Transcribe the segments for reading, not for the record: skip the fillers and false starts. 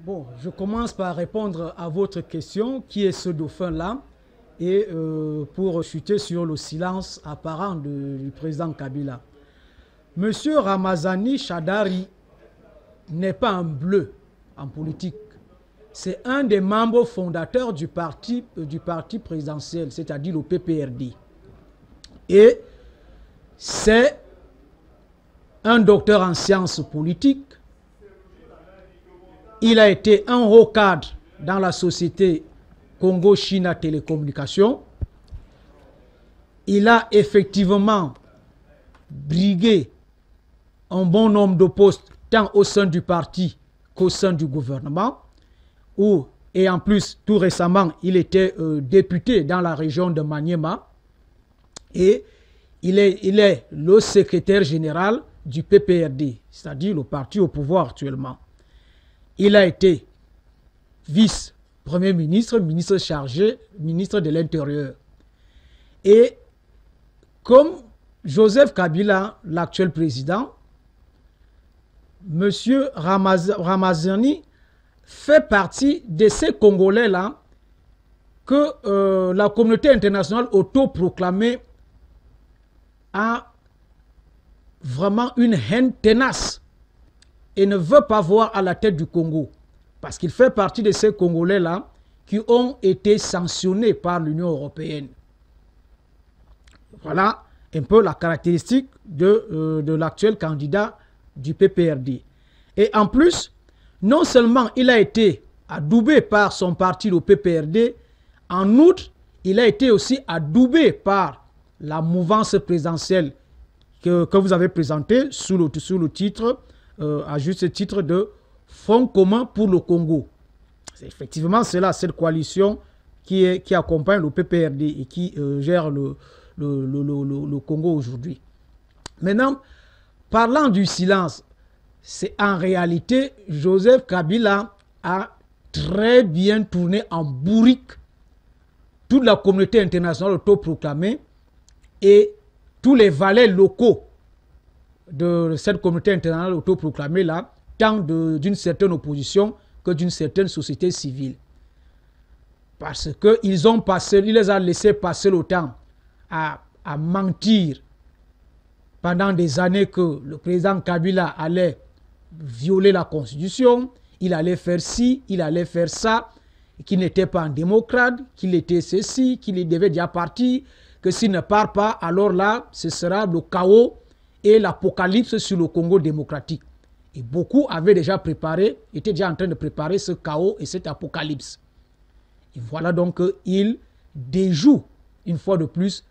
Bon, je commence par répondre à votre question, qui est ce dauphin-là, et pour chuter sur le silence apparent du président Kabila. Monsieur Ramazani Shadari n'est pas un bleu en politique. C'est un des membres fondateurs du parti présidentiel, c'est-à-dire le PPRD. Et c'est un docteur en sciences politiques. Il a été un haut cadre dans la société Congo-China Télécommunications. Il a effectivement brigué un bon nombre de postes, tant au sein du parti qu'au sein du gouvernement. Et en plus, tout récemment, il était député dans la région de Maniema. Et il est le secrétaire général du PPRD, c'est-à-dire le parti au pouvoir actuellement. Il a été vice-premier ministre, ministre chargé, ministre de l'Intérieur. Et comme Joseph Kabila, l'actuel président, M. Ramazani fait partie de ces Congolais-là que la communauté internationale autoproclamée a vraiment une haine tenace et ne veut pas voir à la tête du Congo. Parce qu'il fait partie de ces Congolais-là qui ont été sanctionnés par l'Union européenne. Voilà un peu la caractéristique de l'actuel candidat du PPRD. Et en plus, non seulement il a été adoubé par son parti, le PPRD, en outre, il a été aussi adoubé par la mouvance présidentielle que vous avez présentée sous le titre, à juste titre de Front commun pour le Congo. C'est effectivement cela, cette coalition qui accompagne le PPRD et qui gère le Congo aujourd'hui. Maintenant, parlant du silence, c'est en réalité, Joseph Kabila a très bien tourné en bourrique toute la communauté internationale autoproclamée et tous les valets locaux de cette communauté internationale autoproclamée là, tant d'une certaine opposition que d'une certaine société civile. Parce qu'il les a laissés passer le temps à mentir pendant des années que le président Kabila allait violer la Constitution, il allait faire ci, il allait faire ça, qu'il n'était pas un démocrate, qu'il était ceci, qu'il devait déjà partir, que s'il ne part pas, alors là, ce sera le chaos et l'apocalypse sur le Congo démocratique. Et beaucoup avaient déjà préparé, étaient déjà en train de préparer ce chaos et cet apocalypse. Et voilà donc qu'il déjoue, une fois de plus,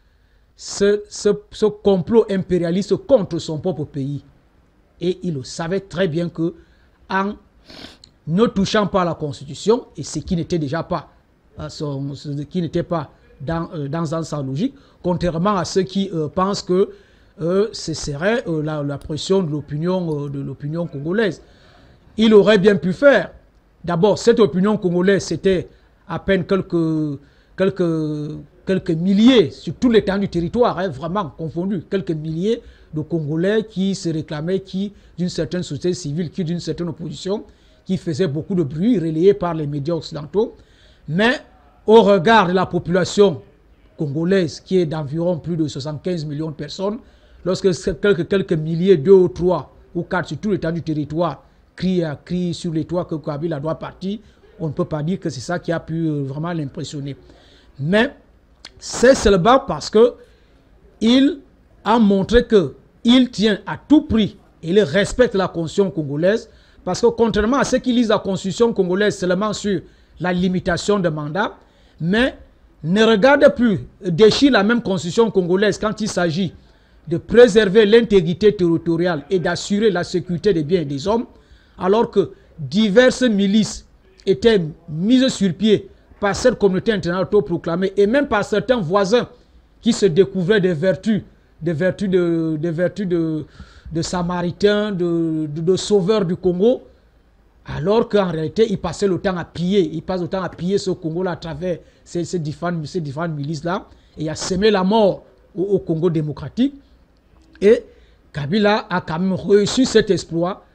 ce complot impérialiste contre son propre pays. Et il le savait très bien que, en ne touchant pas à la Constitution, et ce qui n'était déjà pas, dans sa logique, contrairement à ceux qui pensent que ce serait la pression de l'opinion congolaise. Il aurait bien pu faire. D'abord, cette opinion congolaise, c'était à peine quelques milliers sur tout l'étendue du territoire, hein, vraiment confondu, quelques milliers de Congolais qui se réclamaient, qui d'une certaine société civile, qui d'une certaine opposition, qui faisaient beaucoup de bruit, relayés par les médias occidentaux. Mais au regard de la population congolaise, qui est d'environ plus de 75 millions de personnes, lorsque quelques milliers, 2 ou 3 ou 4 sur tout l'étendue du territoire crient sur les toits que Kabila doit partir, on ne peut pas dire que c'est ça qui a pu vraiment l'impressionner. Mais c'est seulement parce qu'il a montré qu'il tient à tout prix et il respecte la constitution congolaise, parce que contrairement à ceux qui lisent la constitution congolaise seulement sur la limitation de mandat, mais ne regarde plus, déchire la même constitution congolaise quand il s'agit de préserver l'intégrité territoriale et d'assurer la sécurité des biens et des hommes, alors que diverses milices étaient mises sur pied par cette communauté internationale autoproclamée et même par certains voisins qui se découvraient des vertus de samaritains, de sauveurs du Congo, alors qu'en réalité, ils passaient le temps à piller. Ils passent le temps à piller ce Congo-là à travers ces différentes milices-là et à semer la mort au Congo démocratique. Et Kabila a quand même réussi cet exploit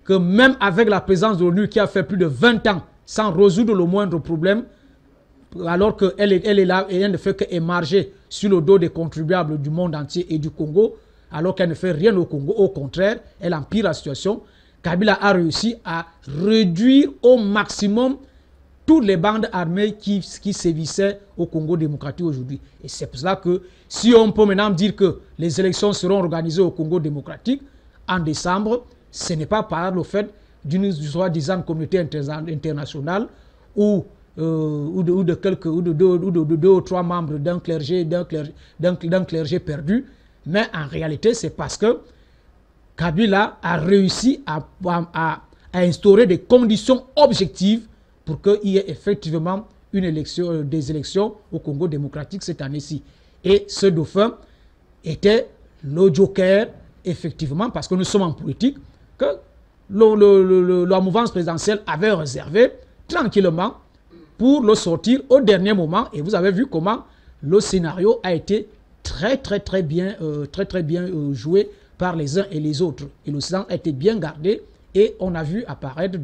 que même avec la présence de l'ONU qui a fait plus de 20 ans sans résoudre le moindre problème, alors qu'elle est là et elle ne fait qu'émarger sur le dos des contribuables du monde entier et du Congo, alors qu'elle ne fait rien au Congo, au contraire, elle empire la situation. Kabila a réussi à réduire au maximum toutes les bandes armées qui sévissaient au Congo démocratique aujourd'hui. Et c'est pour cela que si on peut maintenant dire que les élections seront organisées au Congo démocratique en décembre, ce n'est pas par le fait d'une soi-disant communauté internationale ou de deux ou trois membres d'un clergé perdu, mais en réalité c'est parce que Kabila a réussi à instaurer des conditions objectives pour qu'il y ait effectivement des élections au Congo démocratique cette année-ci. Et ce dauphin était le joker, effectivement, parce que nous sommes en politique, que la mouvance présidentielle avait réservé tranquillement pour le sortir au dernier moment. Et vous avez vu comment le scénario a été très bien joué par les uns et les autres. Et le silence a été bien gardé et on a vu apparaître,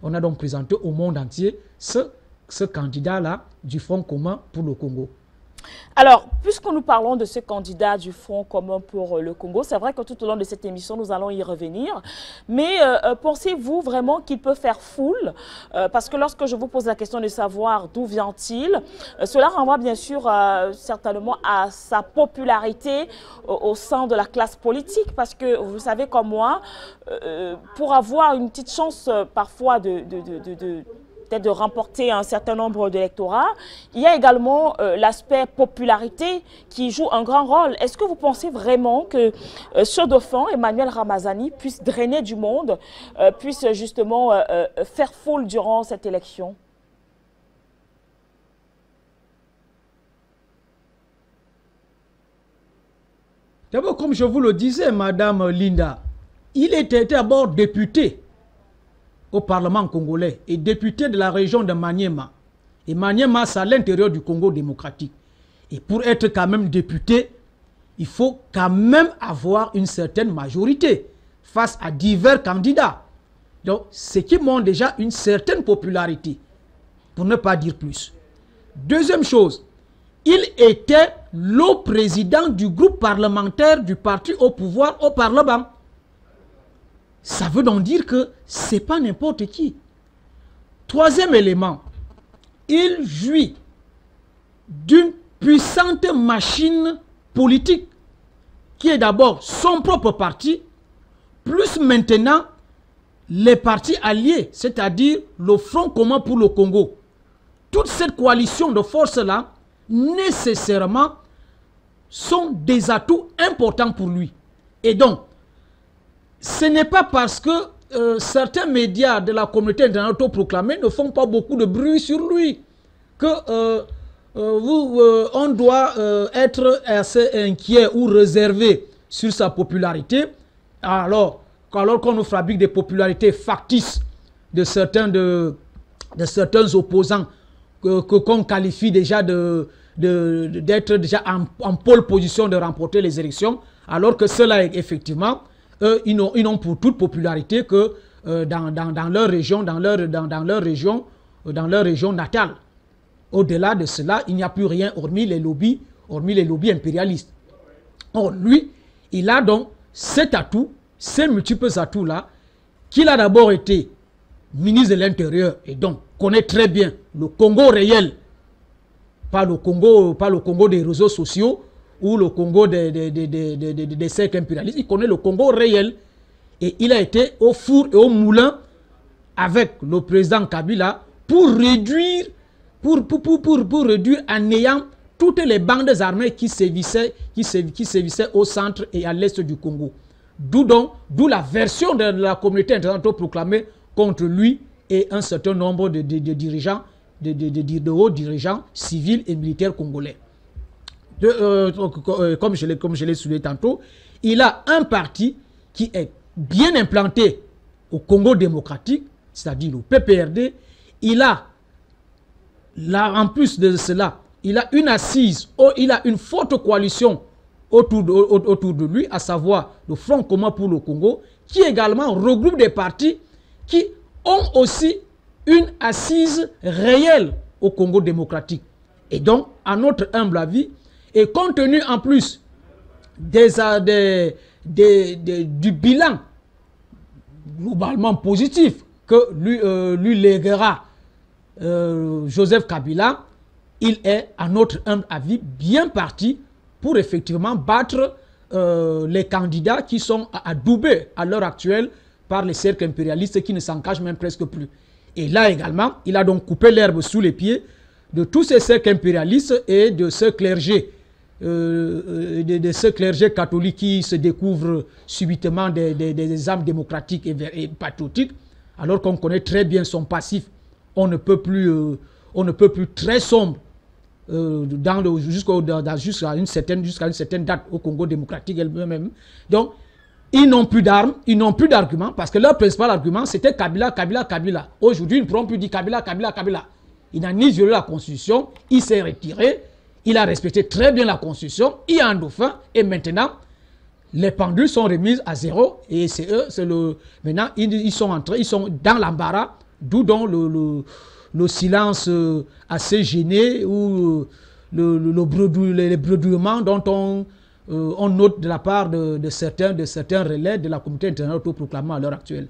on a donc présenté au monde entier ce candidat-là du Front commun pour le Congo. Alors, puisque nous parlons de ce candidat du Front commun pour le Congo, c'est vrai que tout au long de cette émission, nous allons y revenir. Mais pensez-vous vraiment qu'il peut faire foule? Parce que lorsque je vous pose la question de savoir d'où vient-il, cela renvoie bien sûr certainement à sa popularité au sein de la classe politique. Parce que vous savez comme moi, pour avoir une petite chance parfois peut-être de remporter un certain nombre d'électorats, il y a également l'aspect popularité qui joue un grand rôle. Est-ce que vous pensez vraiment que ce dauphin, Emmanuel Ramazani, puisse drainer du monde, puisse justement faire foule durant cette élection? D'abord, comme je vous le disais, Madame Linda, il était d'abord député au Parlement congolais et député de la région de Maniema. Et Maniema, c'est à l'intérieur du Congo démocratique. Et pour être quand même député, il faut quand même avoir une certaine majorité face à divers candidats. Donc, ce qui montre déjà une certaine popularité, pour ne pas dire plus. Deuxième chose, il était le président du groupe parlementaire du parti au pouvoir au Parlement. Ça veut donc dire que ce n'est pas n'importe qui. Troisième élément, il jouit d'une puissante machine politique qui est d'abord son propre parti, plus maintenant les partis alliés, c'est-à-dire le Front commun pour le Congo. Toute cette coalition de forces-là, nécessairement, sont des atouts importants pour lui. Et donc, ce n'est pas parce que certains médias de la communauté internationale autoproclamée ne font pas beaucoup de bruit sur lui que on doit être assez inquiet ou réservé sur sa popularité, alors qu'on nous fabrique des popularités factices de certains opposants qu'on qualifie déjà d'être déjà en pole position de remporter les élections, alors que ceux-là, effectivement, eux, ils n'ont pour toute popularité que dans leur région, dans leur région natale. Au-delà de cela, il n'y a plus rien hormis les lobbies impérialistes. Or, lui, il a donc cet atout, ces multiples atouts-là, qu'il a d'abord été ministre de l'Intérieur et donc connaît très bien le Congo réel, pas le Congo des réseaux sociaux ou le Congo des cercles impérialistes. Il connaît le Congo réel et il a été au four et au moulin avec le président Kabila pour réduire en ayant toutes les bandes armées qui sévissaient au centre et à l'est du Congo. D'où la version de la communauté internationale proclamée contre lui et un certain nombre de dirigeants, de hauts dirigeants civils et militaires congolais. Comme je l'ai souligné tantôt, il a un parti qui est bien implanté au Congo démocratique, c'est-à-dire le PPRD. En plus de cela, il a une assise, il a une forte coalition autour de lui, à savoir le Front commun pour le Congo, qui également regroupe des partis qui ont aussi une assise réelle au Congo démocratique. Et donc, à notre humble avis, et compte tenu en plus du bilan globalement positif que lui léguera Joseph Kabila, il est, à notre humble avis, bien parti pour effectivement battre les candidats qui sont adoubés à l'heure actuelle par les cercles impérialistes qui ne s'en cachent même presque plus. Et là également, il a donc coupé l'herbe sous les pieds de tous ces cercles impérialistes et de ce clergé, catholiques qui se découvrent subitement des âmes démocratiques et patriotiques, alors qu'on connaît très bien passif. On ne peut plus très sombre jusqu'à une certaine date au Congo démocratique elle-même. Donc, ils n'ont plus d'armes, ils n'ont plus d'arguments, parce que leur principal argument, c'était Kabila, Kabila, Kabila. Aujourd'hui, ils ne pourront plus dire Kabila, Kabila, Kabila. Il n'a ni violé la Constitution, il s'est retiré, il a respecté très bien la Constitution, il a un dauphin, et maintenant, les pendules sont remises à zéro, et c'est eux, maintenant, ils sont dans l'embarras, d'où donc le silence assez gêné, ou les bredouillements dont on note de la part de certains relais de la communauté internationale autoproclamée à l'heure actuelle.